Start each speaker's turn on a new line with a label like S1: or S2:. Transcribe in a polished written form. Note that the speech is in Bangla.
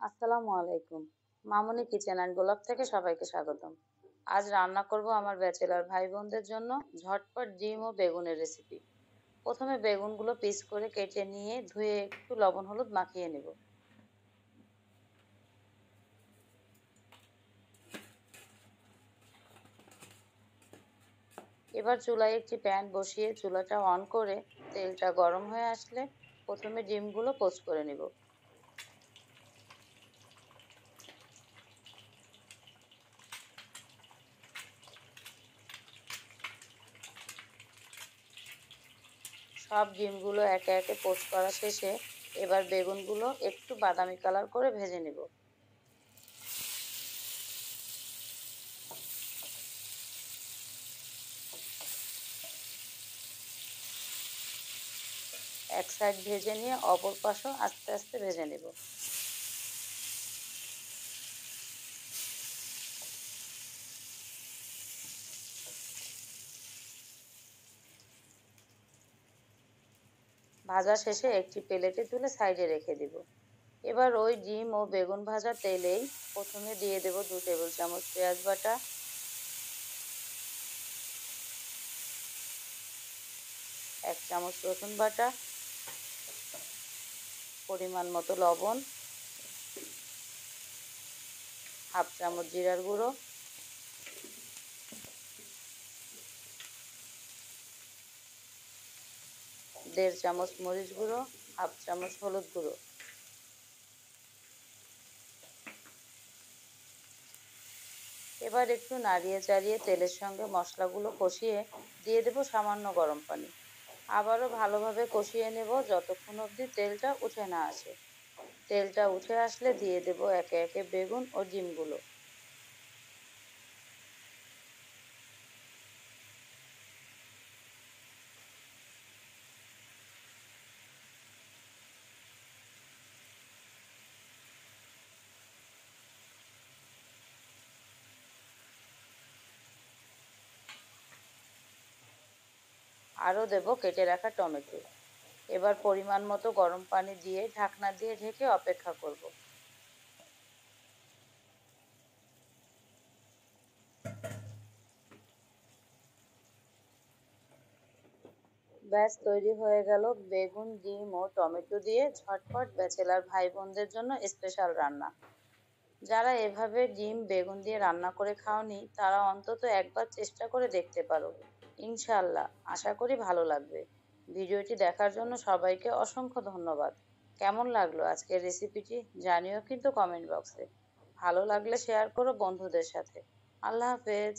S1: আসসালামু আলাইকুম। মামুনি কিচেন অ্যান্ড ব্লগ থেকে সবাইকে স্বাগতম। আজ রান্না করব আমার ব্যাচেলর ভাই বোনদের জন্য ঝটপট ডিম ও বেগুনের রেসিপি। প্রথমে বেগুনগুলো পিস করে কেটে নিয়ে ধুয়ে একটু লবণ হলুদ মাখিয়ে নেব। এবার চুলায় একটি প্যান বসিয়ে চুলাটা অন করে তেলটা গরম হয়ে আসলে প্রথমে ডিমগুলো পোস্ট করে নেব। সব ডিমগুলো একে একে পোস্ট করা শেষে এবার বেগুনগুলো একটু বাদামি কালার করে ভেজে নেব। এক সাইড ভেজে নিয়ে অপর পাশও আস্তে আস্তে ভেজে নেব। ভাজা শেষে একটি প্লেটে তুলে সাইডে রেখে দেব। এবার ওই ডিম ও বেগুন ভাজা তেলেই প্রথমে দিয়ে দেব 2 টেবিল চামচ পেঁয়াজ বাটা, 1 চামচ রসুন বাটা, পরিমাণ মতো লবণ, হাফ চামচ জিরার গুঁড়ো, 1.5 চামচ মরিচ গুঁড়ো, হাফ চামচ হলুদ গুঁড়ো। এবার একটু নাড়িয়ে চাড়িয়ে তেলের সঙ্গে মশলাগুলো কষিয়ে দিয়ে দেব সামান্য গরম পানি। আবারও ভালোভাবে কষিয়ে নেব যতক্ষণ অবধি তেলটা উঠে না আসে। তেলটা উঠে আসলে দিয়ে দেব একে একে বেগুন ও ডিমগুলো। আরও দেব কেটে রাখা টমেটো। এবার পরিমাণ মতো গরম পানি দিয়ে ঢাকনা দিয়ে ঢেকে অপেক্ষা করব। ব্যাস তৈরি হয়ে গেল বেগুন, ডিম ও টমেটো দিয়ে ঝটপট ব্যাচেলার ভাই বোনদের জন্য স্পেশাল রান্না। যারা এভাবে ডিম বেগুন দিয়ে রান্না করে খাওনি তারা অন্তত একবার চেষ্টা করে দেখতে পারো। ইনশাআল্লাহ আশা করি ভালো লাগবে। ভিডিওটি দেখার জন্য সবাইকে অসংখ্য ধন্যবাদ। কেমন লাগলো আজকের রেসিপিটি জানিও কিন্তু কমেন্ট বক্সে। ভালো লাগলে শেয়ার করো বন্ধুদের সাথে। আল্লাহ হাফেজ।